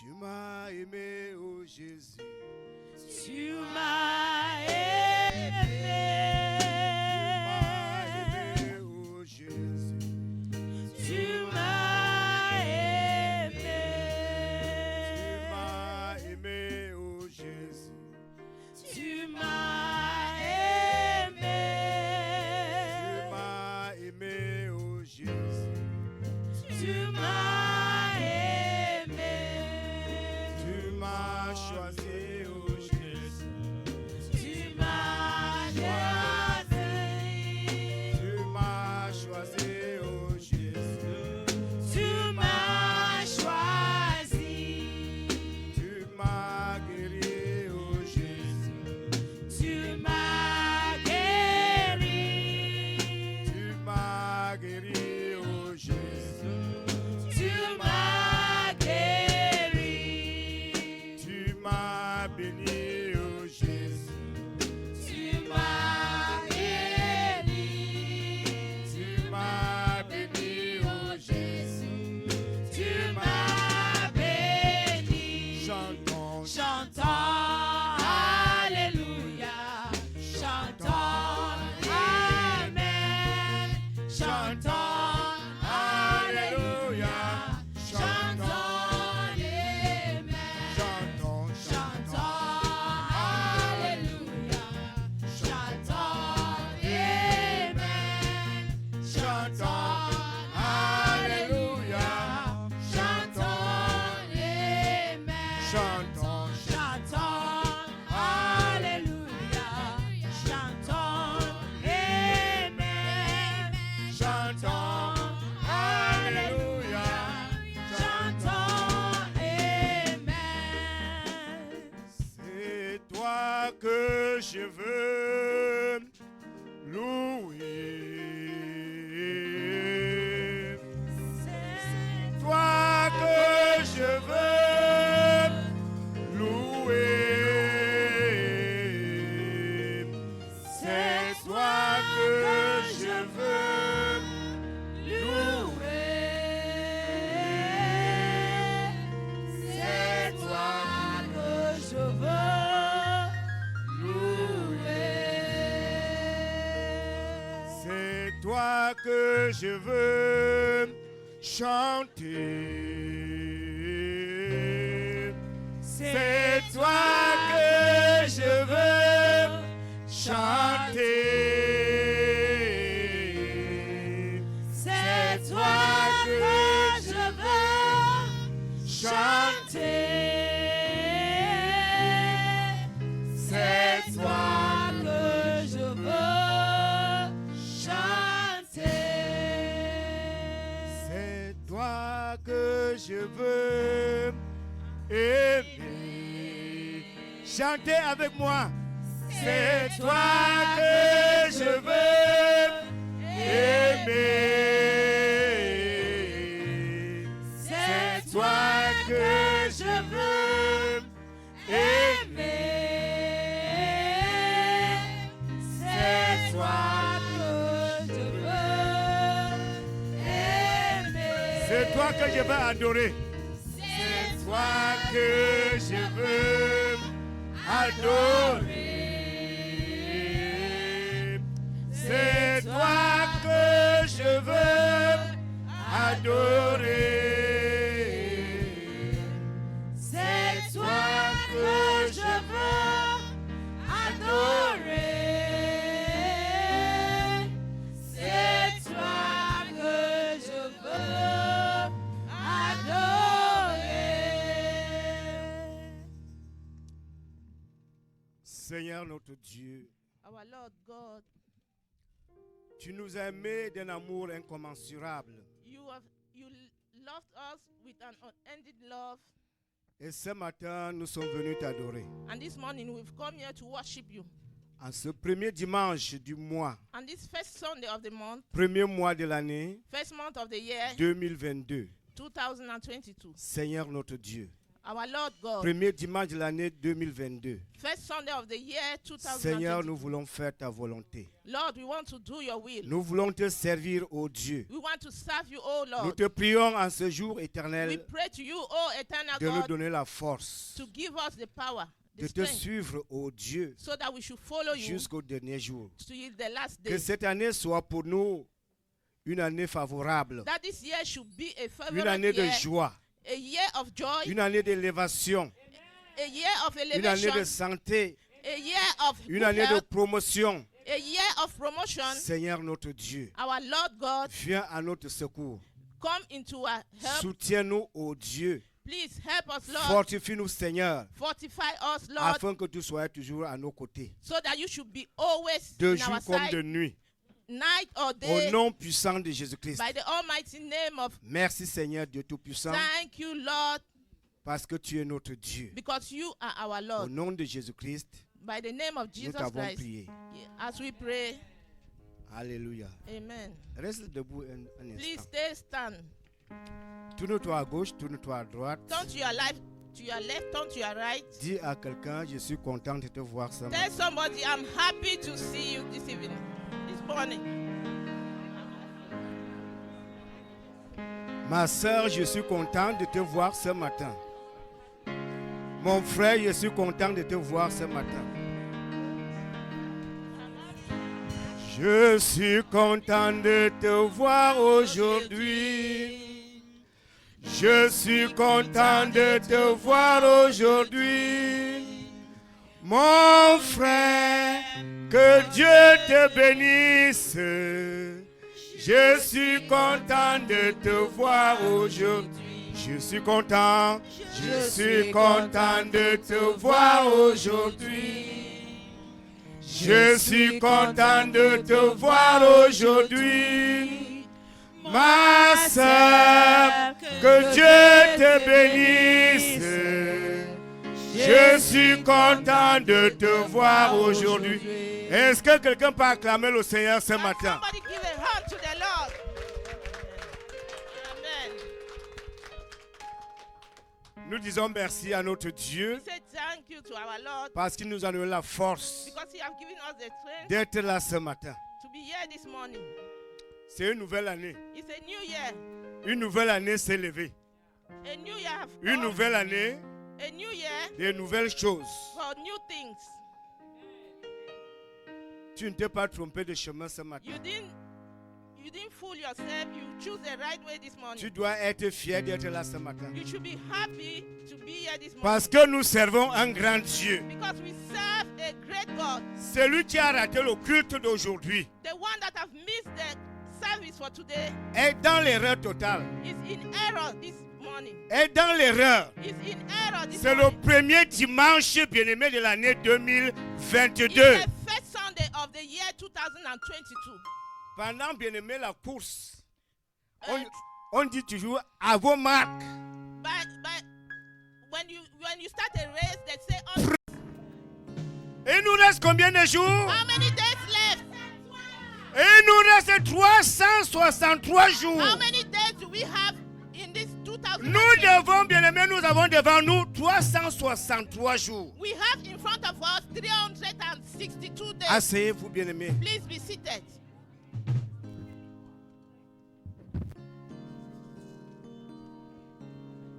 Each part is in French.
Tu m'as aimé, oh Jésus. Tu m'as aimé. Oh Jésus. Tu m'as aimé. Tu m'as aimé, oh Jésus. Tu m'as aimé. Tu m'as aimé, oh Jésus. Tu m'as aimé. Tu m'as choisi, oh Jésus. Tu m'as choisi. Tu m'as choisi, oh Jésus. Tu m'as choisi. Tu m'as guéri, oh Jésus. Tu m'as guéri. Tu m'as guéri, oh Jésus. Tu m'as guéri. Tu m'as béni, oh Jésus. Tu m'as guéri. Tu m'as béni, oh Jésus. Tu m'as béni. Chantons, Chantons Alléluia. Chantons Amen. Chantons Alléluia. Chantons Amen. chantons, Chantons Alléluia. Chantons Amen. chantons, Alléluia. Chantons Amen. Chantons, Chantons Alléluia. Chantons Amen. chantons, Alléluia. Chantons Amen. C'est toi que je veux louer. C'est Toi que je veux louer. C'est toi que je veux louer. C'est toi que je veux louer. C'est toi que je veux chanter. C'est toi que je veux chanter. C'est toi que je veux chanter. C'est toi que je veux chanter. C'est toi que je veux aimer. Chantez avec moi. C'est toi que je veux aimer. C'est toi que je veux aimer. C'est toi que je veux aimer. C'est toi que je veux adorer. C'est toi que je veux adorer. C'est toi que je veux adorer. C'est toi que je veux adorer. C'est toi que je veux adorer. Seigneur notre Dieu, Our Lord God, tu nous as aimés d'un amour incommensurable. you loved us with an unending love, Et ce matin, nous sommes venus t'adorer. and this morning we've come here to worship you. En ce premier dimanche du mois, On this first Sunday of the month, premier mois de l'année first month of the year 2022, 2022, Seigneur notre Dieu, Our Lord God, Premier dimanche de l'année 2022. first Sunday of the year Seigneur, 2020. nous voulons faire ta volonté. Lord, we want to do your will. Nous voulons te servir, ô Dieu. We want to serve you, oh Nous Lord. te prions en ce jour We éternel pray to you, oh eternal de nous God, donner la force to give us the power, the de te strength, suivre, ô Dieu, so that we should follow you jusqu'au dernier jour. to the last Que day. cette année soit pour nous une année favorable, That this year should be a une favorable année de year, joie, a year of joy, une année d'élévation, a year of une année de elevation, santé, a year of une good année de health, promotion. a year of promotion. Seigneur notre Dieu, Our Lord God, viens à notre secours. come into our help. Soutiens-nous, ô Dieu. Please help us, Lord. Fortifie-nous, Seigneur, Fortify us, Lord, afin que tu sois toujours à nos côtés, so that you should be always de in jour our comme side, de nuit. night or Au day, nom puissant de Jésus-Christ. by the almighty name of. Merci, Seigneur Dieu Tout-Puissant, Thank you, Lord, parce que tu es notre Dieu. because you are our Au Lord. nom de Jésus-Christ, By the name of nous Jesus t'avons Christ, prié. as we pray, Alléluia. amen. Reste debout un Please instant. stay stand. Tourne-toi à gauche, tourne-toi à droite. Turn to your left, turn to your right. Dis à quelqu'un, je suis content de te voir ce Tell matin. somebody, I'm happy to see you this evening, this morning. Ma soeur, je suis content de te voir ce matin. Mon frère, je suis content de te voir ce matin. Je suis content de te voir aujourd'hui. Je suis content de te voir aujourd'hui. Mon frère, que Dieu te bénisse. Je suis content de te voir aujourd'hui. Je suis content de te voir aujourd'hui. Je suis content de te voir aujourd'hui. Ma sœur, que Dieu te bénisse. Je suis content de te voir aujourd'hui. Est-ce que quelqu'un peut acclamer le Seigneur ce matin? Somebody give a hand to the Lord. Amen. Nous disons merci à notre Dieu We say thank you to our Lord parce qu'il nous a donné la force because He has given us the strength d'être là ce matin. to be here this morning. C'est une nouvelle année. It's a new year. Une nouvelle année s'est levée. A new year have Une come. nouvelle année, A new year des nouvelles choses. for new things. Tu ne t'es pas trompé de chemin ce matin. You didn't fool yourself. You choose the right way this morning. Tu dois être fier d'être là ce matin. You should be happy to be here this morning. Parce que nous servons un grand Dieu. Because we serve a great God. Celui qui a raté le culte d'aujourd'hui The one that have missed the service for today est dans l'erreur totale. is in error this morning. Est dans l'erreur. Is in error this C'est le morning. premier dimanche bien-aimé de l'année It's 2022. the first Sunday of the year 2022. Pendant bien-aimé la course, Uh, on dit toujours à vos marques. when you start a race, they say, oh, Et il nous reste combien de jours? how many days left? Et il nous reste 363 jours. How many days do we have in this 2022? Nous devons, bien-aimés, nous avons devant nous 363 jours. We have in front of us 362 days. Asseyez-vous, bien-aimés. Please be seated.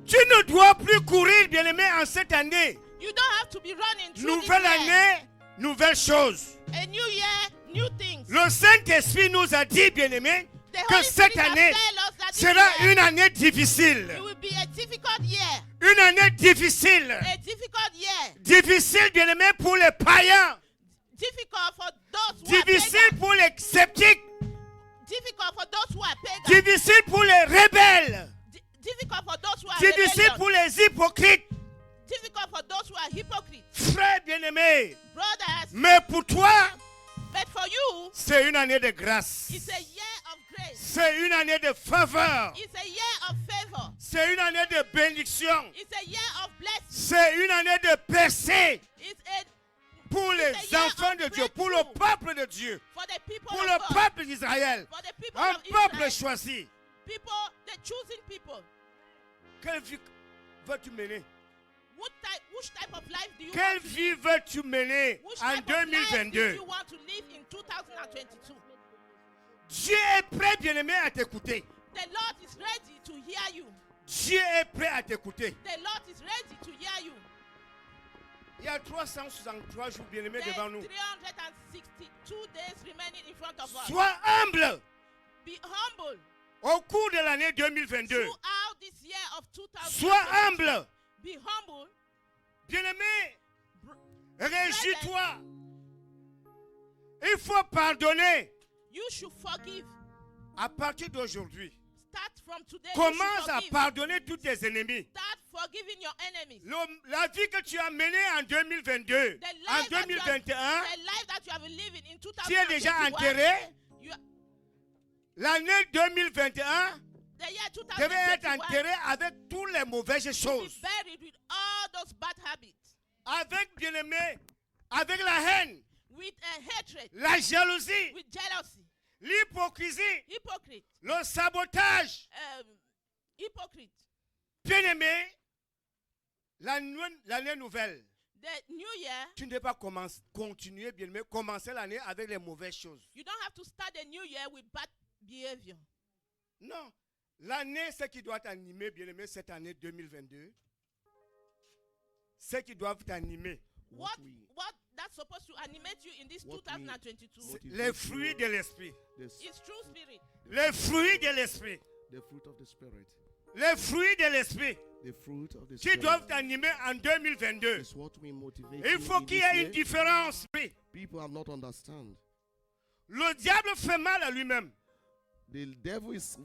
Tu ne dois plus courir, bien-aimé, en cette année. You don't have to be running through this Nouvelle year. année, nouvelle chose. A new year, new things. Le Saint-Esprit nous a dit, bien-aimé, The que Holy cette Spirit has année tell us that this sera year une année difficile. it will be a difficult year. Une année difficile. A difficult year. Difficile, bien-aimé, pour les païens. Difficult for those who are Difficile pagan. pour les sceptiques. Difficult for those who are pagan. Difficile pour les rebelles. Difficult for those who are Difficile rebellion. pour les hypocrites. Difficult for those who are hypocrites. Frère bien-aimé, Brothers, mais pour toi, but for you, c'est une année de grâce. it's a year of grace. C'est une année de faveur. It's a year of favor. C'est une année de bénédiction. It's a year of blessing. C'est une année de percée It's a pour les It's a year enfants of de Dieu, pour le breakthrough. peuple de Dieu, for the people pour of le God. peuple d'Israël. For the people Un of peuple Israel. choisi. People, the choosing people. Quelle vie veux-tu mener? Which type of life do you Quelle want to vie live? veux-tu mener Which en type of life do 2022? you want to live in 2022? Dieu est prêt, bien-aimé, à t'écouter. The Lord is ready to hear you. Dieu est prêt à t'écouter. The Lord is ready to hear you. Il y a 363 jours, bien-aimé, There's devant nous. 362 days remaining in front of us. Sois humble Be humble au cours de l'année 2022. throughout this year of 2022. Sois humble. Be humble. Bien-aimé, réjouis-toi. Il faut pardonner. You should forgive. À partir d'aujourd'hui, Start from today. You commence should à forgive. pardonner tous tes ennemis. Start forgiving your enemies. La vie que tu as menée en 2022, The en life, that you have, 2021, the life that you have been living in tu es déjà 2021. enterré. You, L'année 2021 the year devait être 2021 enterré avec toutes les mauvaises be choses. buried with all those bad habits, Avec, bien-aimé, avec la haine, with a hatred, la jalousie, with jealousy, l'hypocrisie, hypocrite, le sabotage. hypocrite. Bien-aimé, l'année nouvelle, The new year, tu ne dois pas continuer, bien-aimé, commencer l'année avec les mauvaises choses. you don't have to start the new year with bad behavior. Non. L'année, ce qui doit t'animer, bien-aimé, cette année 2022, ce qui doit t'animer, What that's supposed to animate you in this What 2022 what is les the fruits de l'esprit. is true spirit. Les fruits de l'esprit. The fruit of the Spirit. Les fruits de l'esprit The fruit of the qui Spirit doivent t'animer en 2022. is what we motivate Il you faut in qu'il y this ait year. une différence. Oui. People have not understand. Le diable fait mal à lui-même. The devil is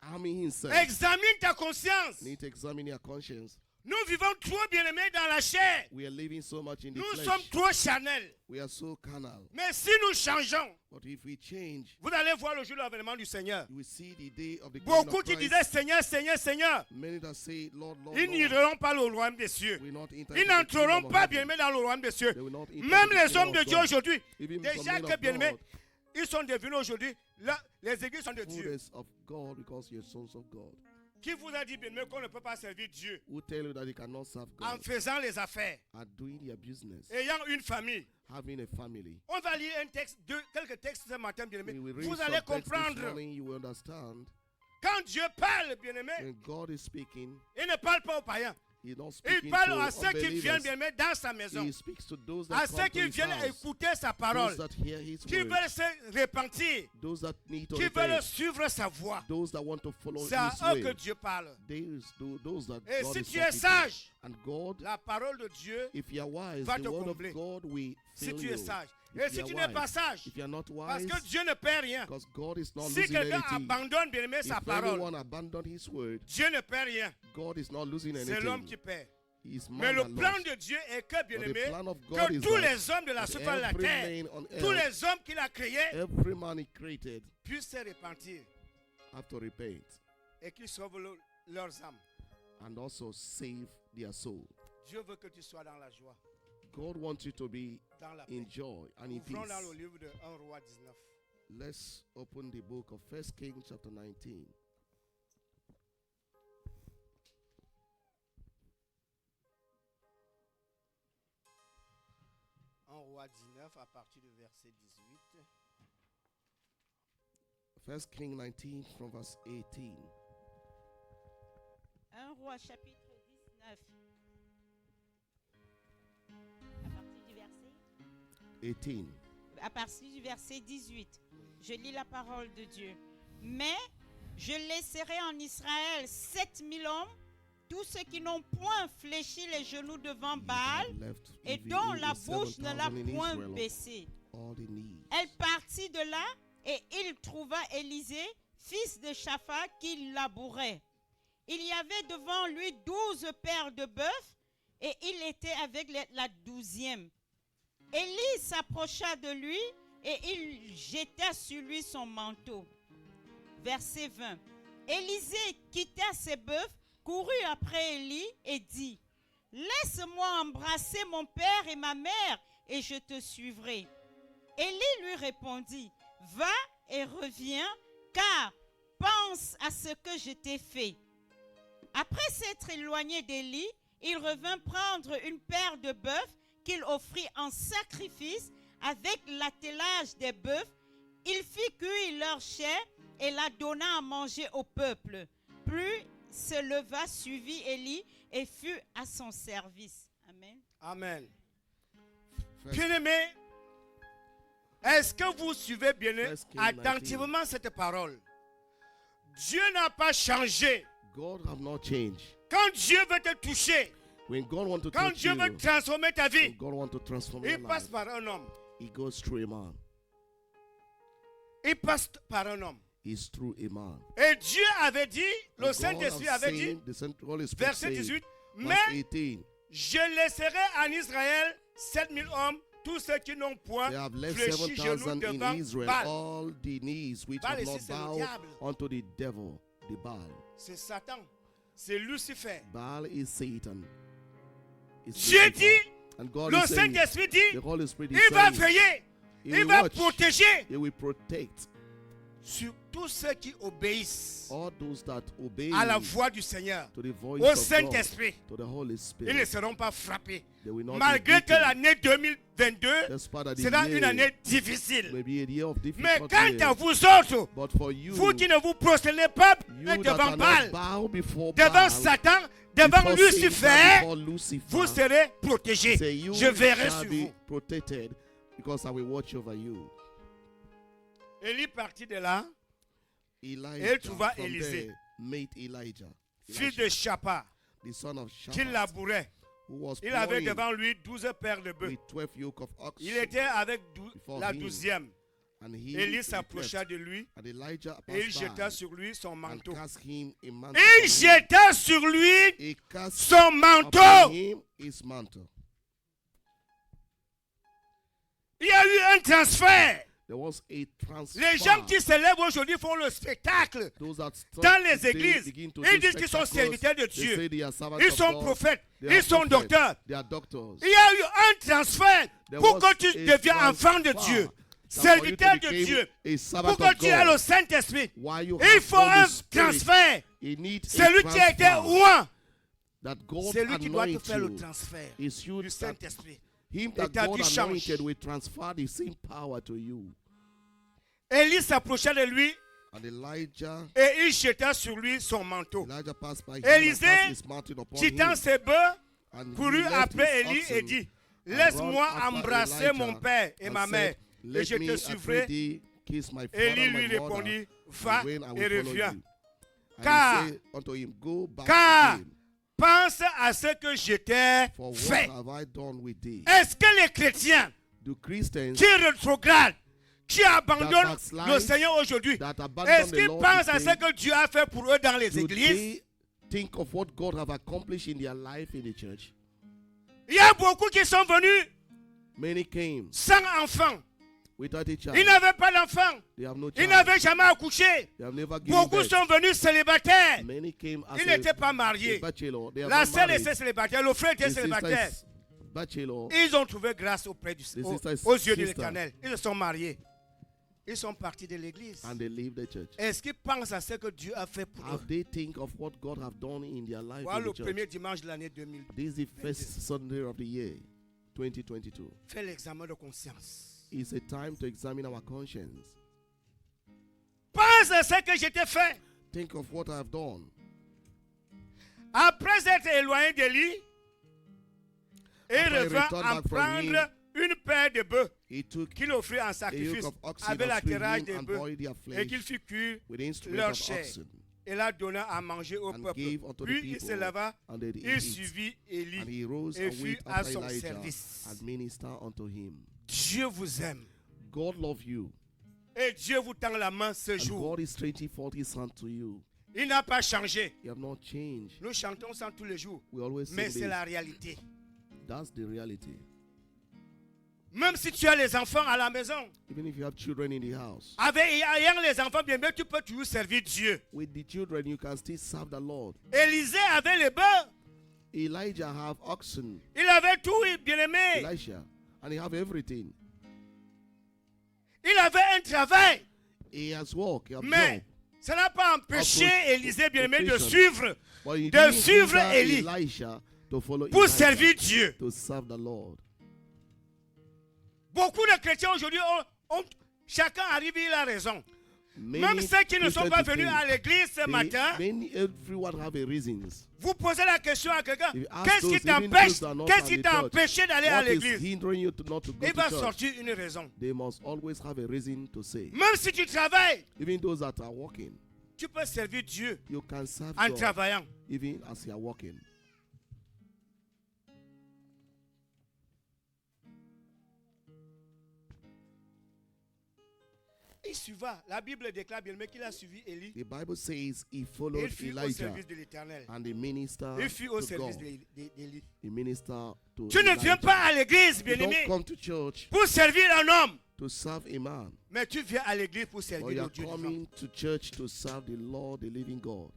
harming himself. Examine ta conscience. You need to examine your conscience. Nous vivons trop, bien-aimés, dans la chair. We are living so much in the Nous flesh. sommes trop charnels. We are so carnal. Mais si nous changeons, But if we change, vous allez voir le jour de l'avènement du Seigneur. you will see the day of the coming Beaucoup of qui Christ. disaient Seigneur, Seigneur, Seigneur, Many that say, Lord, Lord, ils Lord, n'iront pas au royaume des cieux. will not enter Ils into the n'entreront kingdom of pas, heaven. bien-aimés, dans le royaume des cieux. They will not enter Même the les kingdom hommes de of Dieu God. aujourd'hui, Even déjà some men que, of bien-aimés, God, ils sont devenus aujourd'hui, là, les églises sont de Dieu. fullness of God, because you're sons of God. Qui vous a dit, bien-aimés, qu'on ne peut pas servir Dieu Who tell you that you cannot serve en God, faisant les affaires, are doing their business, ayant une famille? having a family. On va lire un texte, quelques textes ce matin, bien-aimés. We will read Vous some allez text this comprendre. morning, you will understand. Quand Dieu parle, bien-aimés, When God is speaking, il ne parle pas aux païens. He's not Il speaking parle to à ceux qui viennent, unbelievers. bien-aimés, dans sa maison. He speaks to those À that ceux come to qui his viennent house, écouter sa parole. those that hear his Qui word, veulent se repentir. those that need to Qui veulent repent, suivre sa voie. those that want to follow C'est à his eux que way. Dieu parle. Those that Et God si is tu es talking to. sage, And God, la parole de Dieu, if you are wise, va the te word combler. of God will si fill tu you. es sage. If Et you si are tu n'es pas wise, sage, if you are not parce wise, que Dieu ne perd rien. because God is not Si losing quelqu'un anything. abandonne, bien aimé, sa If parole, anyone abandon his word, Dieu ne perd rien. God is not losing C'est l'homme anything. qui perd. He's Mais man le that plan lost. de Dieu est que, bien But the aimé, plan of God que is tous that les hommes de la that surface de la every terre, man on tous earth, les hommes qu'il a créés, every man he created, puissent se repentir have to repent et qu'ils sauvent leurs âmes. and also save their soul. Dieu veut que tu sois dans la joie, God wants you to be dans la paix. in joy and in Ouvrons dans le peace. livre de 1 Roi 19. Let's open the book of 1 Kings chapter 19. En Roi 19 à partir du verset 18. 1 Kings 19 from verse 18. 1 Roi chapitre 19. À partir du verset 18. À partir du verset 18. Je lis la parole de Dieu. Mais je laisserai en Israël 7000 hommes, tous ceux qui n'ont point fléchi les genoux devant Baal Left et even dont in la the bouche ne l'a 7,000 in point Israel, baissée. all the knees. Elle partit de là et il trouva Élisée, fils de Shaphat, qui labourait. Il y avait devant lui 12 paires de bœufs et il était avec la 12e. Élie s'approcha de lui et il jeta sur lui son manteau. Verset 20. Élisée quitta ses bœufs, courut après Élie et dit: Laisse-moi embrasser mon père et ma mère et je te suivrai. Élie lui répondit: Va et reviens, car pense à ce que je t'ai fait. Après s'être éloigné d'Élie, il revint prendre une paire de bœufs qu'il offrit en sacrifice avec l'attelage des bœufs. Il fit cuire leur chair et la donna à manger au peuple. Puis se leva, suivit Élie et fut à son service. Amen. Amen. First, Bien-aimé, est-ce que vous suivez bien First King attentivement cette parole? Dieu n'a pas changé. God have not changed. Quand Dieu veut te toucher, When God wants to quand touch Dieu you, veut transformer ta when vie, God wants to transform your il passe life, par un homme. He goes through a man. Il passe par un homme. He's through a man. Et Dieu avait dit, le And God Saint-Esprit have avait dit, said, the Holy Spirit verset said, 18, verse mais 18, je laisserai en Israël 7000 hommes, tous ceux qui n'ont point they have left fléchi genoux 7,000 devant in Israel, Baal. all the knees which Baal have ici, not c'est le bowed diable. unto the devil, the Baal. C'est Satan, c'est Lucifer. Baal is Satan. It's Dieu Lucifer. dit, And God le is saying, Saint-Esprit dit, the Holy Spirit is il va saying, veiller, He il will va watch, protéger He will protect sur tous ceux qui obéissent all those that obey à la voix du Seigneur, to the voice au of God, Saint-Esprit. to the Holy Ils ne Spirit. seront pas frappés. They will not be Malgré que beaten. l'année 2022 Despite that the sera une year année difficile. may be a year of Mais difficulty, quant à vous autres, but for you, vous qui ne vous prosternez pas you that devant are not Baal, bow before devant Baal, Satan, devant before Lucifer, Satan, before Lucifer, vous serez protégés. say you Je verrai shall sur be vous. protected because I will watch over you. Élie partit de là, Elijah trouva from Élisée, there met Elijah, fils de Shapha, the son of qui Shaphat, labourait. who was Il avait plowing devant lui 12 paires de bœufs. with 12 yoke of oxen. Il était avec Before la him. 12e. And he Élie s'approcha left, de lui and Elijah et il passed jeta by sur lui son and manteau. cast him a mantle. Il upon him. jeta sur lui He cast son upon manteau. him his mantle. Il y a eu un transfert. There was a transfer. Les gens qui se lèvent aujourd'hui font le spectacle. Those that start Dans les today églises, begin to ils do disent qu'ils sont spectacles. serviteurs de They Dieu. say they are servants Ils of sont God. prophètes. They are Ils sont prophets. docteurs. They are doctors. Il y a eu un transfert There pour was que tu a deviens enfant de transfer Dieu, that for you to serviteur de become Dieu, a servant pour que of tu aies God. le Saint-Esprit. While you Il have faut all un the Spirit, transfert. you need a Celui qui a été transfer oint, that God c'est lui qui doit te anoint faire le you. transfert It's you du that Saint-Esprit. him Et that ta God vie change. anointed will transfer the same power to you. Élie s'approcha de lui And Elijah, et il jeta sur lui son manteau. Elijah passed by him Élisée, and cast his mantle upon Quittant him. ses bœufs, And courut he left après his Élie et oxen dit, and laisse-moi ran after embrasser Elijah mon père et and ma said, mère, et Let je me, te I suivrai. pray thee, kiss my father Élie and lui my mother, répondit, and va when I et will follow reviens. you. And Car- he said unto him, Go back Car again, pense à ce que je t'ai for what fait. have I done with thee? Est-ce que les chrétiens Do Christians qui rétrogradent, qui abandonnent backslide, le Seigneur aujourd'hui, that abandon est-ce the qu'ils Lord pensent à ce today, que Dieu a fait pour eux dans les do églises? they think of what God have accomplished in their life in the church? Il y a beaucoup qui sont venus Many came sans enfants. without a child. Ils n'avaient pas d'enfants. They have no Ils child. n'avaient jamais accouché. They have never given Beaucoup birth. sont venus célibataires. Many came as Ils n'étaient pas a mariés. bachelor. They are La not sœur married. était célibataire, le frère était The sister célibataire. is bachelor. Ils ont trouvé grâce auprès du The sister is aux yeux de sister. l'Éternel. Ils se sont mariés. Ils sont partis de l'église. And they leave the church. Est-ce qu'ils pensent à ce que Dieu a fait pour eux? Have they think of what God have done in their life Voilà in le the church? premier dimanche de l'année 2000. This is the first Sunday of the year, 2022. Fais l'examen de conscience. It's a time to examine our conscience. Pense à ce que je t'ai fait. Think of what I have done. Après être éloigné d'Élie, il After he revint returned en back from prendre une paire de bœufs He took qu'il offrit en a yoke sacrifice of oxen avec la of him terrage des and bœufs boiled their et flesh qu'il fit cuire with instruments leur of chair oxen et la donna à manger au and peuple. gave unto the Puis il people, se leva, and they il eat. suivit And Élie he rose et and fut went à after son Elijah service. and ministered unto him. Dieu vous aime God love you, et Dieu vous tend la main ce and jour. God is stretching forth his hand to you. Il n'a pas changé. You have not changed. Nous chantons ça tous les jours, We always mais say c'est la this. réalité. That's the reality. Même si tu as les enfants à la maison, Even if you have children in the house, ayant les enfants bien, mais tu peux toujours servir Dieu. with the children you can still serve the Lord. Élisée avait les bœufs, Elijah have oxen, il avait tout, bien aimé. Elisha, and he have everything. Il avait un travail, He has work, he have mais job. ça n'a pas empêché Occupation. Élisée, bien aimé, de Occupation. suivre. But he de didn't suivre hinder Élie. Elisha to follow pour Elijah, servir Dieu. to serve the Lord. Beaucoup de chrétiens aujourd'hui, chacun arrive, il a raison. Many Même ceux qui ne sont pas Christians venus today, à l'église ce matin, everyone have a reasons. vous posez la question à quelqu'un, If you ask qu'est-ce qui those, even t'empêche, those that are not qu'est-ce at qui the t'a church, empêché d'aller à what is l'église? hindering you to not to go Il to va church? sortir une raison. They must always have a reason to say. Même si tu travailles, Even those that are working, tu peux servir Dieu you can serve en God travaillant. even as you are working. Il suivra. La Bible déclare bien qu'il a suivi Élie. The Bible says he Et followed il fut au Elijah service de l'Éternel. and he ministered Il fut au to service God. d'Élie. He ministered to Tu ne viens Elijah. pas à l'église, You bien-aimé, don't come to church pour servir un homme. to serve a man, Mais tu viens à l'église pour but servir you le are Dieu vivant. coming to church to serve the Lord, the living God.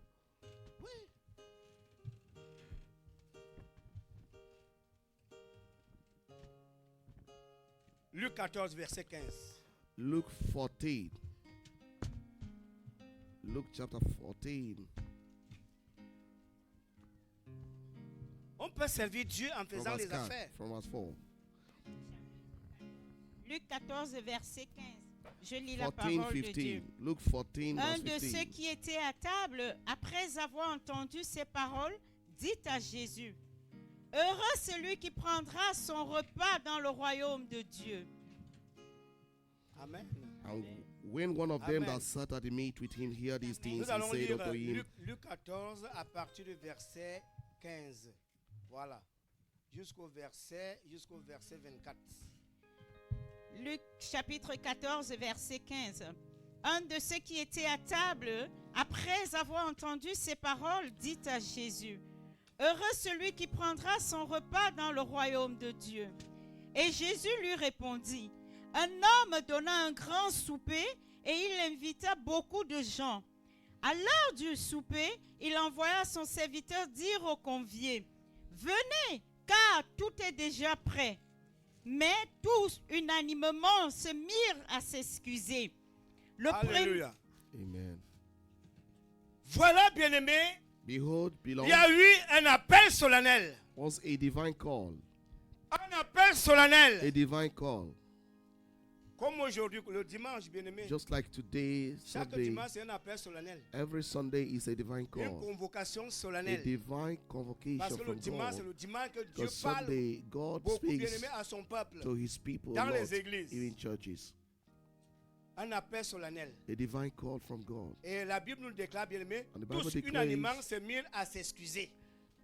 Luc 14, verset 15. Luke 14. Luke chapter 14. On peut servir Dieu en From faisant verse les affaires. 4. Luc 14, verset 15. Je lis la 14, parole de 15. Dieu. Luke 14, Un verse de ceux 15. qui étaient à table, après avoir entendu ces paroles, dit à Jésus, « Heureux celui qui prendra son repas dans le royaume de Dieu. » Amen. And when one of them Amen. that sat at the meat with him heard these things, Nous he allons said lire unto him, Luc 14 à partir du verset 15. Voilà. Jusqu'au verset 24. Luc chapitre 14, verset 15. Un de ceux qui étaient à table, après avoir entendu ces paroles, dit à Jésus, « Heureux celui qui prendra son repas dans le royaume de Dieu. » Et Jésus lui répondit, « Un homme donna un grand souper et il invita beaucoup de gens. À l'heure du souper, il envoya son serviteur dire aux conviés, « Venez, car tout est déjà prêt. » Mais tous unanimement se mirent à s'excuser. Le Alléluia. Amen. Voilà, bien-aimé, Behold, il beloved, y a eu un appel solennel. was a divine call. Un appel solennel. A divine call. Comme aujourd'hui, le dimanche, bien-aimé. Just like today, Chaque Sunday, dimanche, c'est un appel solennel. every Sunday is a divine Une call. convocation A solennelle. divine Parce convocation que le from dimanche, c'est God. le dimanche que Dieu Because parle Sunday, God beaucoup, speaks bien-aimé, à son peuple. to his people a Dans lot, les églises. even churches. Un appel solennel. A divine call from God. Et la Bible nous déclare, bien-aimé, And the Bible tous declares- unanimement se mirent à s'excuser.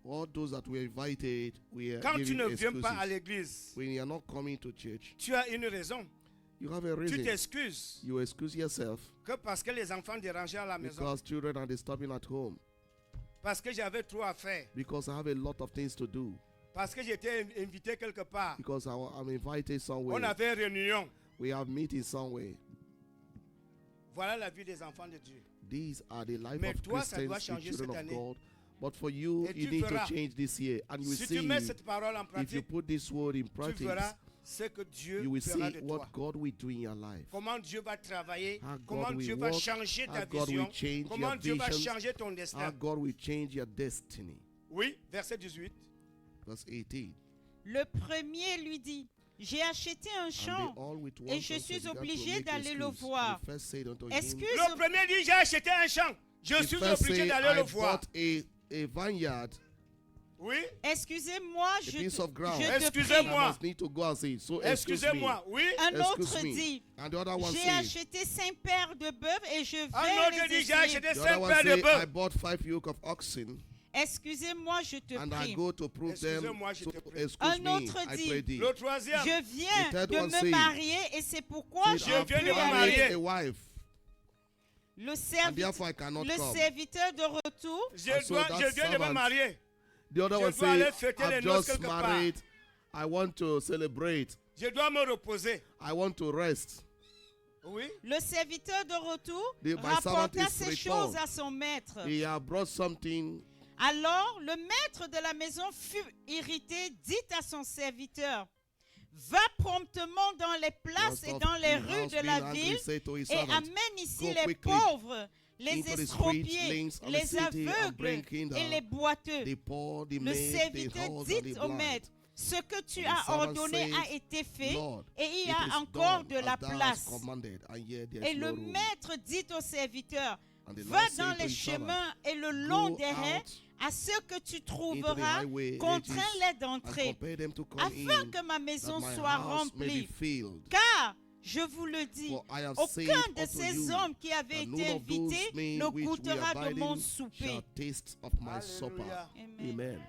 All those that were invited, we are Quand tu giving ne viens pas à excuses. l'église, When you are not coming to church, tu as une raison. you have a Tu reason. t'excuses You excuse yourself que parce que les enfants dérangeaient à la maison, because children are disturbing at home. parce que j'avais trop à faire, Because I have a lot of things to do. parce que j'étais invité quelque part. Because I'm invited On somewhere. avait une réunion. We have meeting somewhere. Voilà la vie des enfants de Dieu. These are the life Mais of toi, ça doit Christians, the changer children cette of année. God. But for you, Et you tu need to verras. change this year. And you Si see, tu mets cette parole en if you pratique, put this word in tu practice, verras ce que Dieu you will fera see de what toi. God will do in your life. Comment Dieu va travailler, How comment God will Dieu va work, changer ta how God vision, will change comment your Dieu va visions, changer ton How destin. God will change your destiny. Oui, verset 18. Verse 18. Le premier lui dit, « J'ai acheté un And champ they all with one et je consent suis began to obligé make d'aller le excuse. voir. The first said unto him, Excuse, Le premier dit, j'ai acheté un champ. Je the suis first obligé say, d'aller I le voir. bought a vineyard, Oui, excusez-moi, a je piece te, of ground. je te Excusez-moi. I prie. must need to go and see it. So excuse me. excusez-moi. Oui, Un autre Excuse me. dit, And the other one j'ai said, acheté 5 paires de bœufs et je un vais autre les dit, j'ai essayer. acheté the 5 other one paires de said, I bœufs. bought 5 yoke of oxen, Excusez-moi, je te and I prie. go to prove them. Excusez-moi, je So te prie. excuse Un me, autre I dit, pray thee. Le troisième, Je viens The third de one me said, marier et c'est pourquoi Said, je Je I viens de peux me have marier. aller. a wife, Le, and servi- therefore I cannot le come. serviteur de retour, And so that je viens de me servant- marier. The other Je one dois aller said, fêter les I've noces just quelque part. married. I want to celebrate. Je dois me reposer. I want to rest. Oui, le serviteur de retour My servant rapporta is ces returned. choses à son maître. He had brought something. Alors le maître de la maison fut irrité, dit à son serviteur, va promptement dans les places et dans les rues de la ville et amène ici les pauvres, les into the streets, estropiés, lanes of the les city, and aveugles bringing et les boiteux. the poor, the Le maids, the serviteur halt, and dit the au blind. maître, ce que tu And the as servant ordonné a says, été fait Lord, et il y it a is encore done de la as thou hast place. commanded, and yet there Et is le no room. maître dit au serviteur, And the va Lord dans said to les his servant, chemins et le long Go des haies, out à ceux que tu into the trouveras, highway, contrains-les and d'entrer, compel them to come afin in, que ma maison that my soit house may be remplie. filled. Car, je vous le dis, For I have said aucun de unto ces you, hommes qui avaient that été none of those invités men ne which we goûtera are de mon inviting souper. shall taste of my supper. Alléluia. Amen. Amen.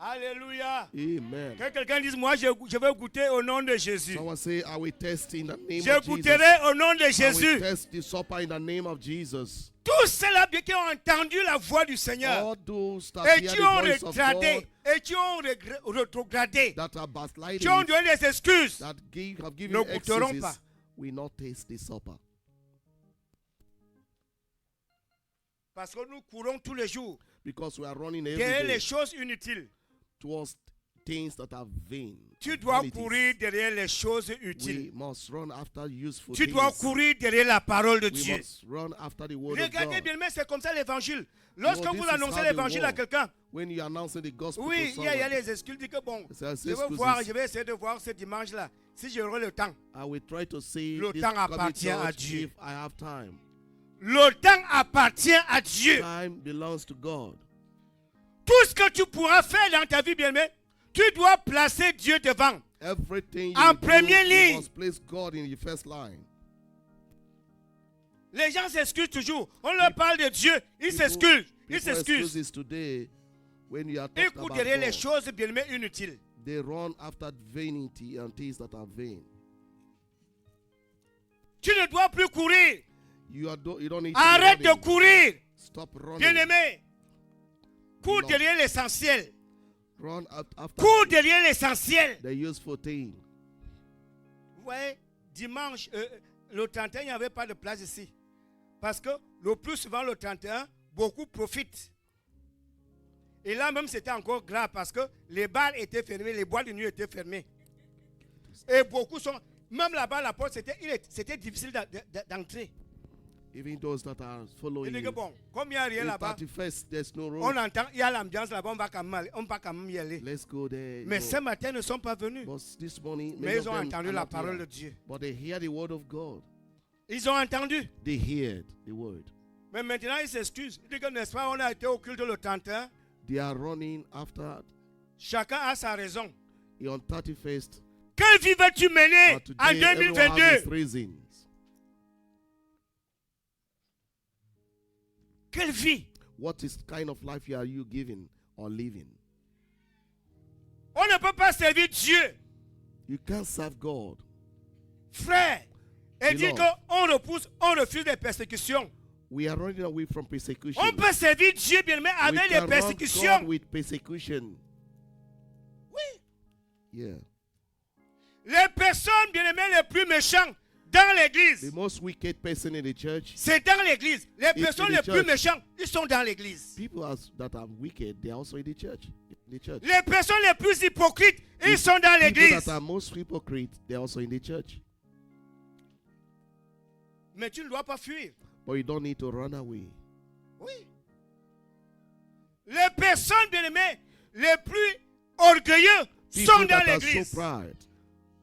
Alléluia. Amen. Que quelqu'un dise, moi, je vais goûter au nom de Jésus. Someone say, I will test in the name Je of Jesus. goûterai au nom de I will Jésus. test the supper in the name of Jesus. Tous ceux-là qui ont entendu la voix du Seigneur All those that et hear qui ont the voice of rétrogradé, God, et qui ont rétrogradé, that are backsliding, qui ont donné des excuses, that have ne given goûteront pas. excuses, will not taste the supper. parce que nous courons tous les jours Because we are running every derrière day les choses inutiles. towards things that are vain. Tu dois vanities. courir derrière les choses We utiles. must run after useful Tu things. dois courir derrière la parole de We Dieu. must run after the word of Regardez God. bien, mais c'est comme ça l'évangile. Lorsque No, vous this is annoncez how l'évangile they à walk. quelqu'un, When you announce the gospel oui, to il y a someone, les excuses. Dit que bon, says, je vais essayer de voir ce dimanche-là. Si j'aurai le temps. I will try to say Le this temps coming appartient à church Dieu. if I have time. Le temps appartient à Dieu. Time belongs to God. Tout ce que tu pourras faire dans ta vie, bien-aimé, tu dois placer Dieu devant. Everything En you do, première ligne. you must place God in the first line. Les gens s'excusent toujours. On leur parle de Dieu. Ils s'excusent. Ils People s'excusent. excuses today when you are Ils talking courent about derrière les God. choses, bien-aimé, inutiles. They run after vanity and things that are vain. Tu ne dois plus courir. You don't need Arrête to de be running. courir. Stop running. Bien-aimé. Cours Non. derrière l'essentiel. Run after Cours derrière l'essentiel. the useful thing. Vous voyez, dimanche, le 31, il n'y avait pas de place ici. Parce que le plus souvent, le 31, beaucoup profitent. Et là même, c'était encore grave parce que les bars étaient fermés, les boîtes de nuit étaient fermées. Et beaucoup sont... Même là-bas, la porte, c'était difficile d'entrer. Even those that are Il following dit que you. bon, comme il n'y a rien In là-bas, 31st, there's no room. on entend, il y a l'ambiance là-bas, on va quand même y aller. Let's go there. Mais go. ce matin, ils ne sont pas venus. But this morning, Mais many ils of ont them entendu are la not parole here. de Dieu. But they hear the word of God. Ils ont entendu. They heard the word. Mais maintenant, ils s'excusent. Ils disent que, n'est-ce pas, on a été au culte le 31. They are running after Chacun a sa raison. on 31st. Quelle vie veux-tu mener But en today, everyone has his 2022? reasons. Quelle vie? What is kind of life are you giving or living? On ne peut pas servir Dieu, You can't serve God. frère, et dire Beloved. qu'on refuse les persécutions. We are running away from persecution. On peut servir Dieu, bien aimé, We avec can les run persécutions. God with persecution. Oui. Yeah. Les personnes, bien aimées, les plus méchantes dans l'église, The most wicked person in the church, c'est dans l'église. Les in personnes the les plus church. méchantes, ils sont dans l'église. people that are wicked, they are also in the church. In the church. Les personnes les plus hypocrites, ils sont dans People l'église. that are most hypocrite, they are also in the church. Mais tu ne dois pas fuir. But you don't need to run away. Oui. Les personnes, bien aimées, les plus orgueilleux sont People dans that are so l'église. proud,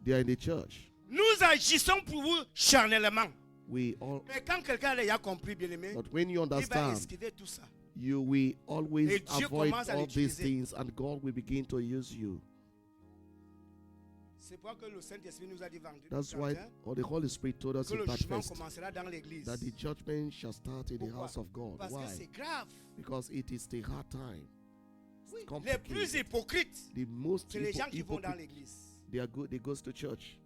they are in the church. Nous agissons pour vous charnellement. We all, Mais quand quelqu'un a compris, bien aimé, but when you il va understand, esquiver tout ça. you will always Et Dieu avoid commence à all these l'utiliser. things, and God will begin to use you. C'est pourquoi que le Saint-Esprit nous a dit vendredi That's why the Holy Spirit told us que in le that jugement first commencera dans l'église. that the judgment shall start in the Pourquoi? house of God. Parce Why? que c'est grave. Because it is the hard time. Oui. It's Les plus complicated. hypocrites, The most c'est les gens qui vont dans hypocrite, l'église. they are good. They goes to church.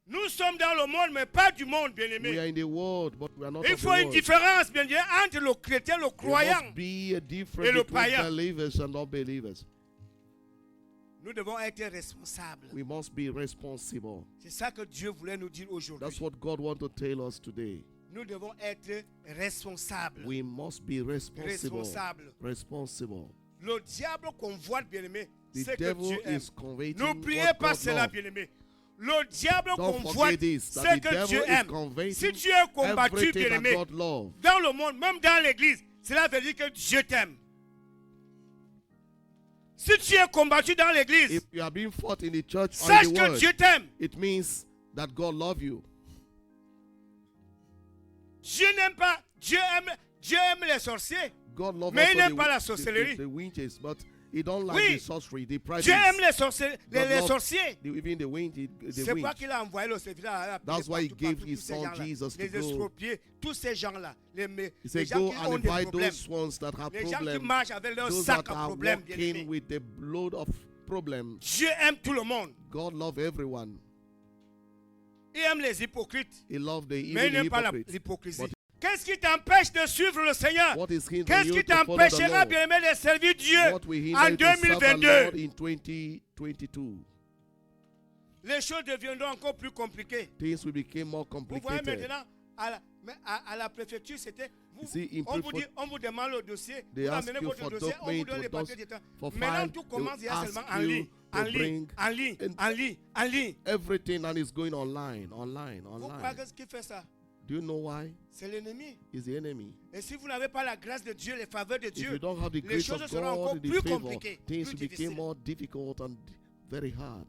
Nous sommes dans le monde, mais pas du monde, bien We aimé. are in the world, but we are not Il of the faut une world. différence, bien aimé, entre le chrétien, le There croyant. must be a Et difference le between païen. believers and unbelievers. Nous devons être responsables. We must be responsible. C'est ça que Dieu voulait nous dire aujourd'hui. That's what God wants to tell us today. Nous devons être responsables. We must be responsible. Responsables. Responsible. Le diable convoite, bien aimé, The ce que devil Dieu aime. is conveying N'oubliez what pas God cela, loves. bien aimé. Le diable Don't convoite forget this, ce that the que devil Dieu is aime. Si converting tu es combattu, everything that bien-aimé, God loves. dans le monde, même dans l'église, cela veut dire que Dieu t'aime. Si tu es combattu dans l'église, If you are being fought in the church or sache in the que world, Dieu t'aime. it means that God loves you. Dieu n'aime pas, Dieu aime les sorciers. God loves Mais il also n'aime pas la the sorcellerie. witches, but he don't like Oui. the sorcery, the practice. Dieu aime les sorciers. God Les loves sorciers. even the witch. C'est pourquoi qu'il a envoyé le serviteur à appeler That's why he partout, gave partout, his tous ces son gens-là. Jesus to Les go. estropiés, tous ces gens-là. He Les said, gens go qui and ont des invite problèmes. those ones that have Les gens qui problems, marchent avec leur those sac that à are problème. walking with the load of problems. Dieu aime tout le monde. God loves everyone. Il aime les hypocrites. He loves Mais il even the n'aime pas hypocrites. l'hypocrisie. But Qu'est-ce qui t'empêche de suivre le Seigneur? what is hindering Qu'est-ce you qui to follow the t'empêchera, Lord? bien-aimé, de servir Dieu What will en hinder you to serve the 2022? Lord in 2022? Les choses deviendront encore plus compliquées. Things will become more Vous voyez complicated. maintenant, à la préfecture, c'était... You see, in On vous demande le dossier, they vous ask amenez you votre for dossier, on vous donne les document, papiers d'état. for Maintenant, file, tout they commence, il y a ask seulement en you ligne, to en ligne, bring en ligne, and- en ligne, en ligne. Everything that is going online. Vous croyez que ce qui fait ça? Do you know why? C'est l'ennemi. It's the enemy. Et si vous n'avez pas la grâce de Dieu, les faveurs de If you Dieu, don't have the les grace choses of seront encore God, the plus favor, compliquées, things plus became difficiles. more difficult and very hard.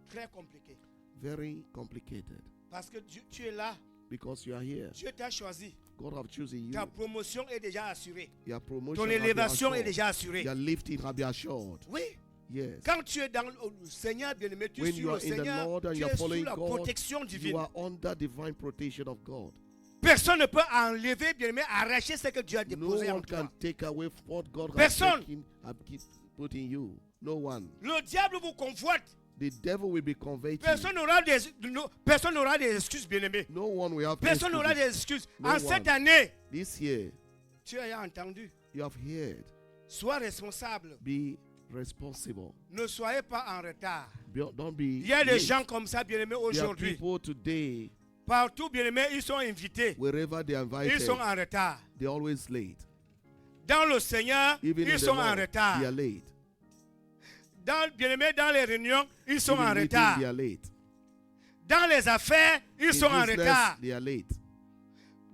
Très compliqué. Very complicated. Parce que tu es là, Because you are here. Dieu t'a choisi. God have chosen you. Ta promotion est déjà assurée. Your promotion Ton have been élévation est assured. déjà assurée. Your lifting have been assured. Oui. Yes. Quand tu es dans le Seigneur bien-aimé, tu When suis you le are in the Seigneur, Lord and tu you are es sous following la God, protection you divine. are under divine protection of God. Personne ne peut enlever, bien-aimé, arracher ce que Dieu a No déposé en one can toi. take away what God has Personne. put in you. No one. Le diable vous convoite. The devil will be converted. Personne n'aura des excuses, bien-aimé. No one will have Personne n'aura des excuses. excuses. No En one. cette année, This year, tu as entendu. you have heard. Sois responsable. Be responsible. Ne soyez pas en retard. Don't be. Il y a des late. gens comme ça, bien-aimés, There are aujourd'hui. people today, Partout, bien-aimés, ils sont invités. wherever they are Ils invited, sont en retard. they're always late. Dans le Seigneur, Even in ils the sont en Lord, retard. they are late. Bien-aimés, dans les réunions, ils sont Even en in meetings, retard. they are late. Dans les affaires, ils In sont en business, retard. they are late.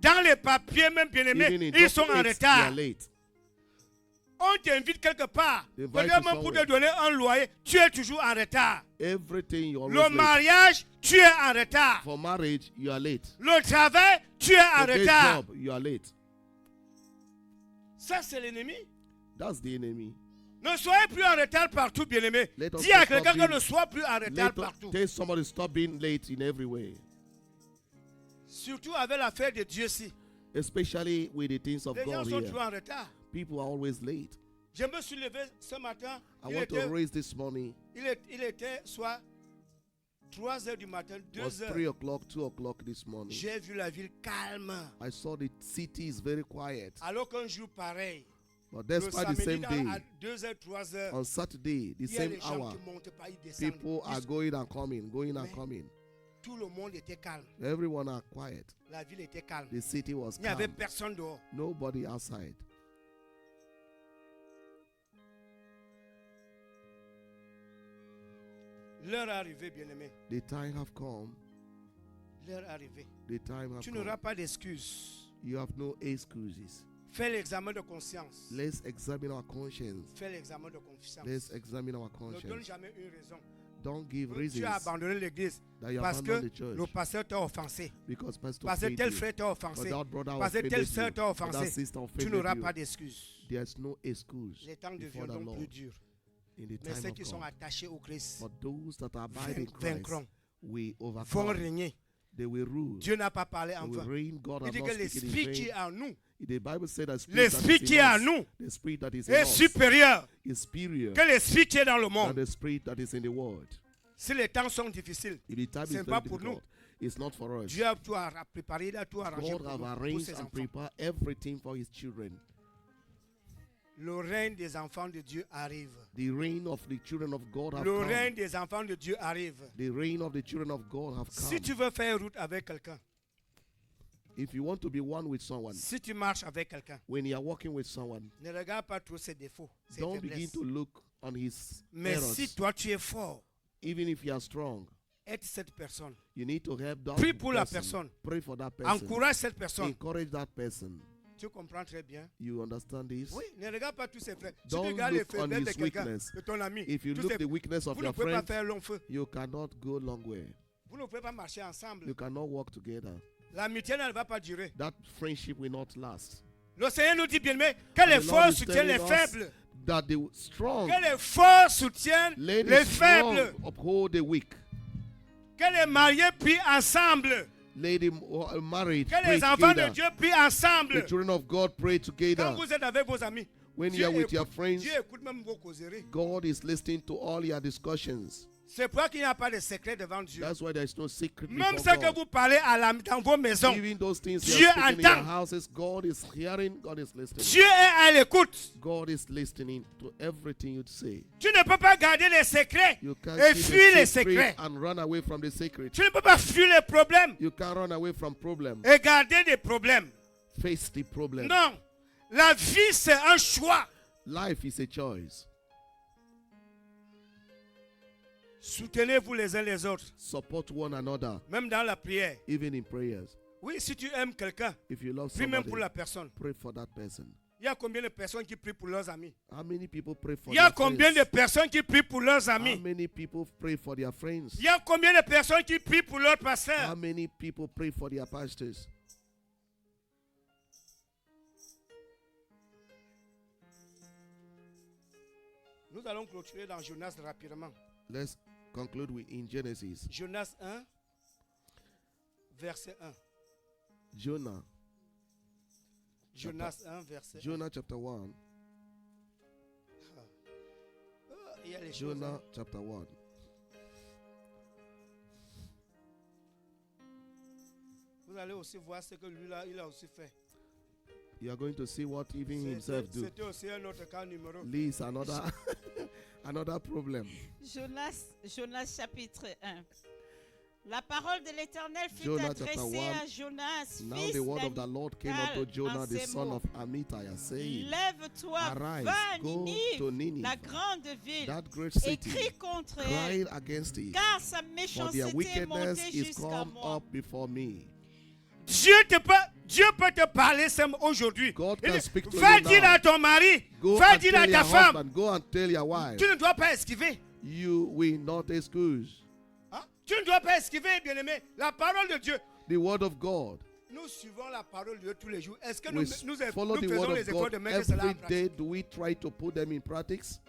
Dans les papiers, même bien-aimés, Even in ils sont en documents, they are retard. late. On t'invite quelque part. They invite Peut-être you même pour te somewhere. donner un loyer, tu es toujours en retard. Everything you're Le always late. mariage, tu es en retard. For marriage, you are late. Le travail, tu es en For day retard. job, you are late. Ça, c'est l'ennemi. That's the enemy. Ne soyez plus en retard partout, bien-aimé. Let us Dis à stop quelqu'un que being- ne soit plus en retard Let partout. tell somebody stop being late in every way, Surtout avec l'affaire de Dieu-ci. especially with the things of Les gens God sont here. toujours en retard. People are always late. Je me suis levé ce matin. I want to raise this morning. Il était soit 3 heures du matin, It was 2 heures. 3 o'clock, 2 o'clock this morning. J'ai vu la ville calme. I saw the city is very quiet. Alors qu'un jour pareil, But le despite the samedi same à day, 2 heures, 3 heures, on Saturday, the il y a same des gens hour, qui montent pas, ils descendent. people are going and coming, going and Mais- coming. Tout le monde était calme. Everyone are quiet. La ville était calme. The city was Il n'y avait calm. personne dehors. Nobody outside. L'heure est arrivée, bien-aimé. The time have come. L'heure est arrivée. The time have Tu come. n'auras pas d'excuses. You have no excuses. Fais l'examen de conscience. Let's examine our conscience. Fais l'examen de conscience. Let's examine our Ne donne conscience. jamais une raison. Don't give Tu reasons as abandonné l'église that you parce que abandon the church le pasteur t'a offensé. because pastor Parce que paid tel you, frère t'a or offensé. that brother Parce que offended telle you, sœur t'a or that offensé. sister Tu offended n'auras you. pas d'excuses. There's no excuse Les temps before the deviendront Lord plus durs. in the Mais time ceux of qui sont God. attachés au Christ But those that abide in Christ vaincront, will vont overcome. régner. They will rule. Dieu n'a pas parlé They en will vain. reign. God Il has dit not que spoken in l'esprit qui vain. est en nous, The Bible said that l'esprit qui est en us, nous the spirit that is in est us supérieur is superior que l'esprit qui est dans le than monde. the spirit that is in the world. Si les temps sont difficiles, If the time is c'est very pas pour nous. difficult, it's not for us. Dieu a tout préparé, il a tout arrangé God pour, have nous, pour arranged ses and enfants. prepared everything for His children. Le règne des enfants de Dieu arrive. The reign of the children of God have Le come. règne des enfants de Dieu arrive. The reign of the children of God have come. Si tu veux faire route avec quelqu'un, If you want to be one with someone, si tu marches avec quelqu'un, when you are walking with someone, ne regarde pas trop ses défauts, ses don't begin faiblesses. to look on his Mais errors. si toi tu es fort, Even if you are strong, aide cette personne. you need to help that Prie pour la person. personne. Pray for that person. Encourage cette personne. Encourage that person. Tu comprends très bien? You understand this? Oui, ne regarde pas tous ses frères. Si tu Don't regardes les look on faiblesses de his quelqu'un, weakness. de ton ami, If you tous look ces- the weakness of vous ne your pouvez pas friend, faire long feu. you cannot go long way. Vous ne pouvez pas marcher ensemble. You cannot work together. L'amitié ne va pas durer. That friendship will not last. Le Seigneur nous dit bien, mais que And les the Lord forts is soutiennent les telling us faibles. that the strong Que les forts soutiennent let les the strong faibles. uphold the weak. Que les mariés prient ensemble. Let him married Que pray les enfants de together. Dieu prient ensemble. The children of God pray Quand together. vous êtes avec vos amis, When Dieu you are with your écoute, friends, Dieu écoute même vos causeries. God is listening to all your discussions. C'est pourquoi qu'il n'y a pas de secret devant Dieu. That's why there is no secret Même before ce que God. vous parlez dans vos maisons, Even those things Dieu you are speaking in your entend. houses, God is hearing, God is listening. Dieu est à l'écoute. God is listening to everything you say. Tu ne peux pas garder les secrets You can't et keep fuir les the secret secrets. and run away from the secret. Tu ne peux pas fuir les problèmes You can't run away from problems. et garder des problèmes. Face the problem. Non. La vie, c'est un choix. Life is a choice. Soutenez-vous les uns les autres, Support one another, même dans la prière. even in prayers. Oui, si tu aimes quelqu'un, If you love prie même somebody, pour la personne. pray for that person. Il y a combien de personnes qui prient pour leurs amis? How many people pray for Il y a their combien de friends? personnes qui prient pour leurs How amis? many people pray for their friends? Il y a combien de personnes qui prient pour leurs How pasteurs? many people pray for their pastors? Nous allons clôturer dans Jonas rapidement. Let's conclude with in Genesis. Jonas 1, verset 1. Jonah. Jonas 1, verset 1. Jonah chapter 1. Il y a les choses, Jonah hein. chapter 1. Vous allez aussi voir ce que lui là, il a aussi fait. You are going to see what even himself do. C'était aussi un autre cas numéro. Leads another another problem. Jonas chapitre 1. La parole de l'Éternel fut Jonah chapter adressée 1. à Jonas, Now fils the word of the Lord came unto d'Amital, Jonah, en the ces son mots. of Amittai, saying, Lève-toi, Arise, va à go Ninive, to Nineveh, la grande ville, that great et city, crie contre elle, cry against it, car sa for their méchanceté est wickedness montée is jusqu'à come moi. up before me. Dieu peut te parler aujourd'hui. God Il can dit, speak to va you dire now. à ton mari, Go va and dire à tell ta your femme, husband, go and tell your wife, tu ne dois pas esquiver. you will not excuse. Hein? Tu ne dois pas esquiver, bien-aimé. La parole de Dieu. The word of God. Nous suivons la parole de Dieu tous les jours. Est-ce que We nous follow the faisons word les of efforts God de mettre cela en every pratique? day. Do we try to put them in practice?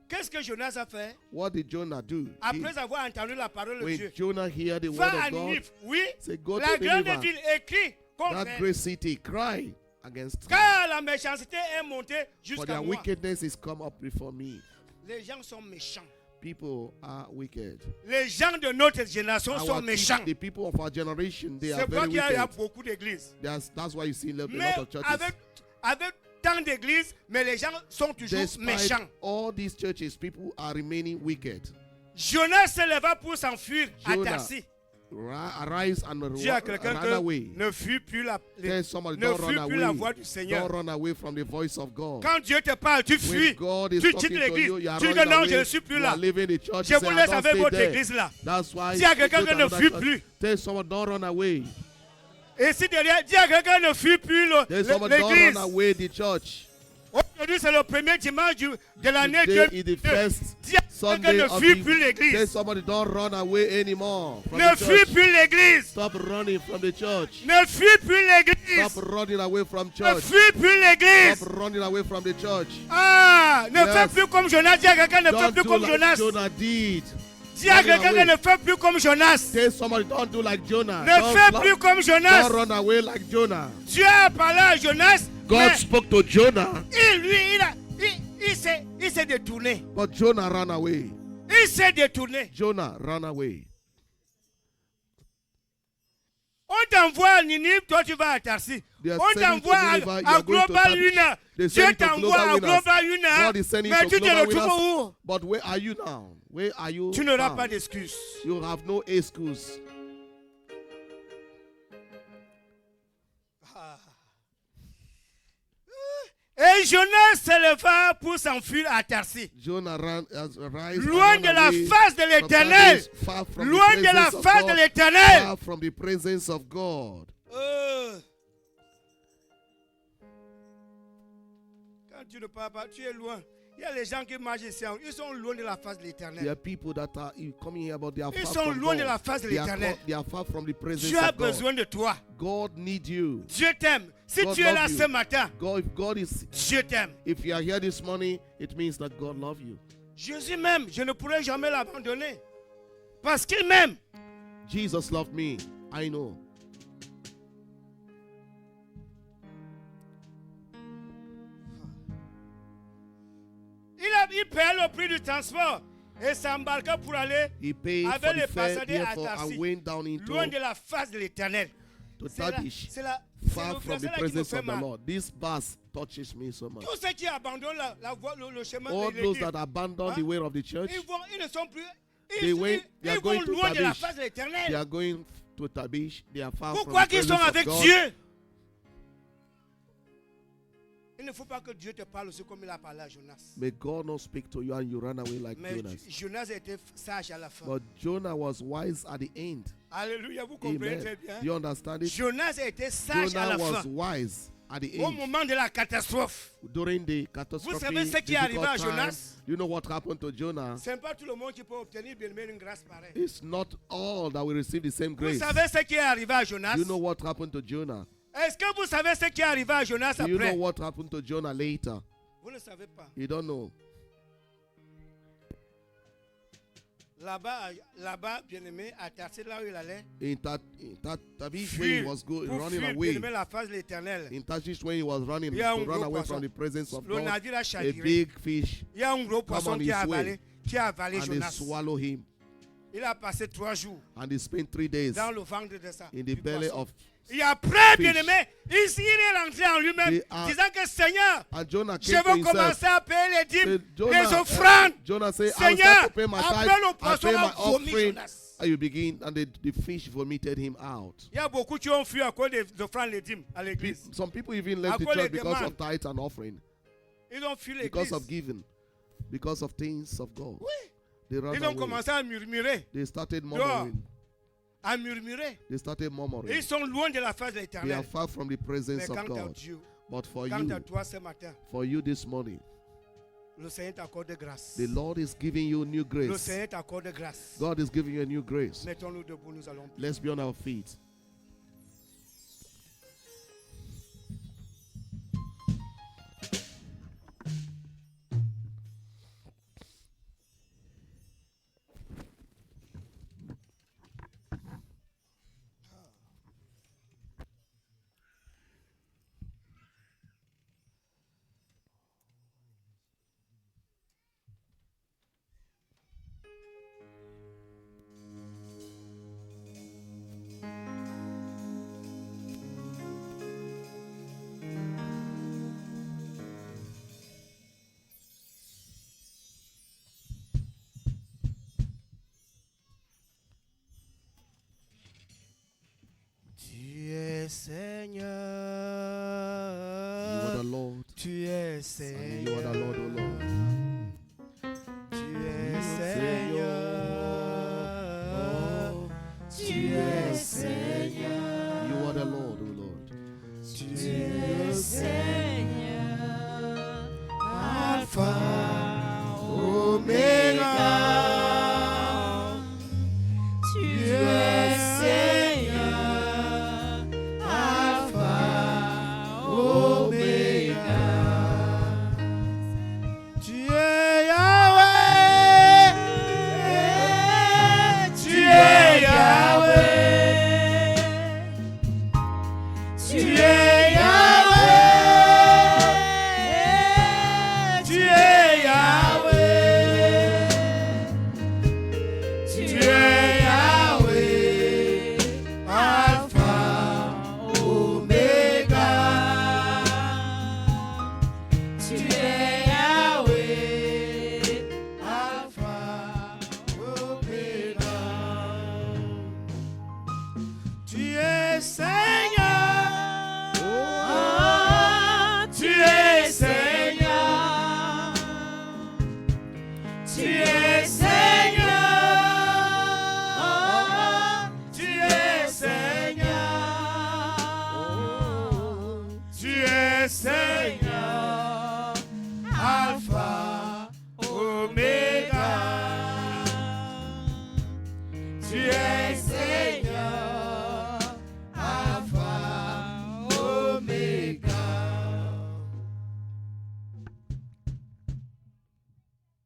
Qu'est-ce que Jonas a fait? What did Jonah do? Après avoir entendu la parole de When Dieu. Jonah heard the Va word à of God, Ninive. Oui. say, go La to grande Nineveh, ville écrit contre that elle. great city, cry against her. Car la méchanceté est montée For jusqu'à their moi. wickedness is come up before me. Les gens sont méchants. People are wicked. Les gens de notre génération sont méchants. The people of our generation, they C'est are pourquoi very qu'il y a wicked. beaucoup d'églises. That's why you see a lot Mais of churches. avec tant d'églises, mais les gens sont toujours Despite méchants. all these churches, people are remaining wicked. Jonas se leva pour s'enfuir à Jonah Tarsis. Arise and Dis à quelqu'un run que away. ne fuis plus la, Tell somebody, ne don't fuis run plus la away. voix du Seigneur. Don't run away from the voice of God. Quand Dieu te parle, tu When fuis. God is Tu talking quittes to l'église. you, you are Tu dis que running non, away. je ne suis plus You là. are leaving the church. Je You vous say, laisse I don't avec stay votre there. église là. That's why Dis à you quelqu'un go que to ne another fuis church. plus. Tell someone, don't run away. Et si derrière, dis à quelqu'un ne fuis plus Tell someone, don't l'église. run away the church. Aujourd'hui, c'est le premier dimanche de l'année Today is the 2022. first Dis à quelqu'un Sunday ne of fuis the plus Tell l'église. somebody, don't run away anymore from Ne the fuis church. plus l'église. Stop running from the church. Ne fuis plus l'église. Stop running away from Ne church. fuis plus l'église. Stop running away from the church. Ah, ne Yes. fais plus comme Jonas. Dis à quelqu'un ne fais Don't plus do comme like Jonas. Jonah did. Dis à Running quelqu'un away. que ne fais plus comme Jonas. Tell somebody, don't do like Jonah. Ne Don't fais fly- plus comme Jonas. Don't run away like Jonah. Dieu a parlé à Jonas. God Mais spoke to Jonah, il s'est détourné. but Jonah ran away. Il s'est détourné. Jonah ran away. On t'envoie à Ninive, toi tu vas à Tarsis. They are On sending to t'envoie Nineveh, you à are going to Global Tarsis. Winner. They Dieu send you to t'envoie à Global Winners. Global Winner. God is sending Mais you to tu te Global retrouves Winners. où? But where are you now? Where are you? Tu n'auras now? pas d'excuse. You have no excuse. Et Jonas s'éleva pour s'enfuir à Tarsis. Jonah rise Loin de la face de l'Éternel. Loin de la face de l'Éternel. Far from the presence of God. Quand tu ne parles pas, tu es loin. Il y a les gens qui marchent ici, ils sont loin de la face de There l'Éternel. are people that are coming here, but they are Ils far sont from loin de God. la face de They are l'Éternel. they are far from the presence Tu as of God. besoin de toi. God needs you. Dieu t'aime. Si God tu es là loves you. ce matin, God, if God is, Dieu t'aime. if you are here this morning, it means that God loves you. Jésus m'aime. Je ne pourrai jamais l'abandonner. Parce qu'il m'aime. Jesus loved me. I know. Il paie le prix du transport et s'embarqua pour aller He paid avec for les the fare, passagers à therefore, Tarsis, and went down into loin de la face de l'Éternel. to C'est Tabish, c'est le far from verset the là qui me presence fait of the mal. Lord. This verse touches me so much. Tous ceux qui abandonnent la voie, le chemin All de those l'Église, that abandon Hein? the way of the church, ils ne sont plus. They are Ils going vont to loin de la Tabish. face de they l'Éternel. are going to Tabish. They are far Pourquoi from the qu'ils sont presence avec of God. Dieu? Il ne faut pas que Dieu te parle aussi comme il a parlé à Jonas. May God not speak to you and you run away like Mais Jonas. Jonas était sage à la fin. But Jonah was wise at the end. Alléluia, vous comprenez très Amen. bien. Do you understand it? Jonas était sage à Jonah la was fin. wise at the Au end. moment de la catastrophe. During the Vous savez ce qui est arrivé difficult à time, Jonas? you know what happened to Jonah? Ce n'est pas tout le monde qui peut obtenir bien une grâce pareille. It's not all that will receive the same Vous grace. savez ce qui est arrivé à Jonas? You know what happened to Jonah? Est-ce que vous savez ce qui est arrivé à Jonas Do you know après? what happened to Jonah later? Vous ne savez pas. You don't know. Là-bas, bien-aimé, à Tarsis, là où il allait, In Tabish, when he fuir, was pour running fuir, away. bien-aimé, la face de l'Éternel. In Tarshish, when he was running Il y a un to run gros away poisson. from the presence of Le God, navire a a chaviré. big fish, Il y a un gros come poisson on qui a his way, avalé and they Jonas. swallow him, Il a passé 3 jours and they spent 3 days dans le ventre de ça. in the belly of. Et après, fish. bien-aimé, il est rentré en lui-même, They are- disant que Seigneur, And Jonah je came to veux himself. commencer à payer les dîmes, Jonah, les offrandes. Jonah said, I will Seigneur, start to pay my après tithe, le I poisson pay my a vomi offering. Jonas. And you begin, and the fish vomited him out. Il y a beaucoup qui ont fui à cause des offrandes les dîmes à l'église. Some people even left the cause church des because demandes. of tithe and offering, Ils ont fui because l'église. of giving, because of things of God. Oui. They ran Ils ont away. commencé à murmurer, They started Dehors. murmuring. à murmurer. They started murmuring. Ils sont loin de la face de They are l'Éternel. far from the Mais presence of quant à God. Dieu, But for quant à you, toi ce matin, this morning, le Seigneur t'accorde grâce. the Lord is giving you new Le grace. Seigneur t'accorde grâce. God is giving you a new grace. Mettons-nous debout, nous allons. Let's be on our feet. Tu es Seigneur. You are the Lord, Tu es and Seigneur. you are the Lord, O Lord. Tu es Seigneur. Seigneur. Tu es Seigneur. You are the Lord, O Lord. Tu es Seigneur. Alpha, Omega. Tu es Seigneur. Alpha, Omega.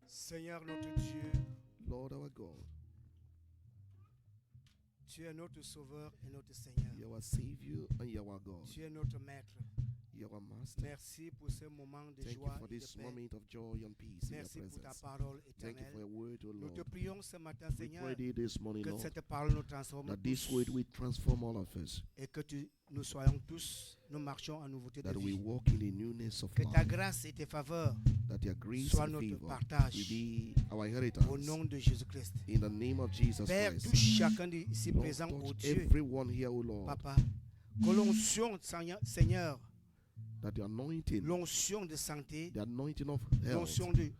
Seigneur notre Dieu, Lord our God, tu es notre Sauveur et notre Seigneur. you are our Savior and you are our God. Tu es notre Maître. You are our Master. Merci pour ce moment de Thank you joie for et de this paix. moment of joy and peace Merci in your pour ta presence. parole Thank you for your éternelle. word, O Nous te Lord. prions ce matin, We Seigneur, pray thee this morning, que Lord, cette parole nous transforme that this tous word will transform all of us, et que nous soyons tous, nous marchions en nouveauté de that we vie. walk in the newness of Que ta life, grâce et tes faveurs that your grace soient and notre favor will partage be our au inheritance. nom de Jésus-Christ. In the name of Jesus Père, Christ. touche chacun ici Lord, présent, au touch Dieu, everyone here, O Lord, Papa. Que l'onction, Seigneur, that the anointing, l'onction de santé, the anointing of health, l'onction de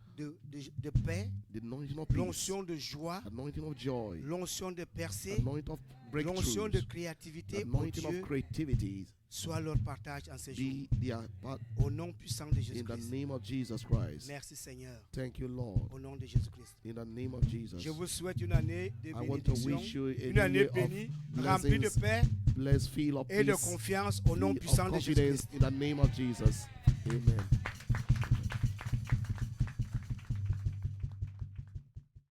paix, the anointing of peace, l'onction de joie, anointing of joy, l'onction de percée, anointing of l'onction de breakthroughs, créativité, the oh anointing Dieu, of creativity soit leur partage en ce jour. be their part Au nom puissant de in the Jésus-Christ. name of Jesus Christ. Merci Seigneur. Thank you, Lord. Au nom de Jésus-Christ. In the name of Jesus. Je vous souhaite une année de I want to bénédiction, wish you une a année year of bénie, remplie de blessings, paix blessed, feel of et de peace, confiance au nom feel of puissant de confidence Jésus-Christ. in the name of Jesus. Amen.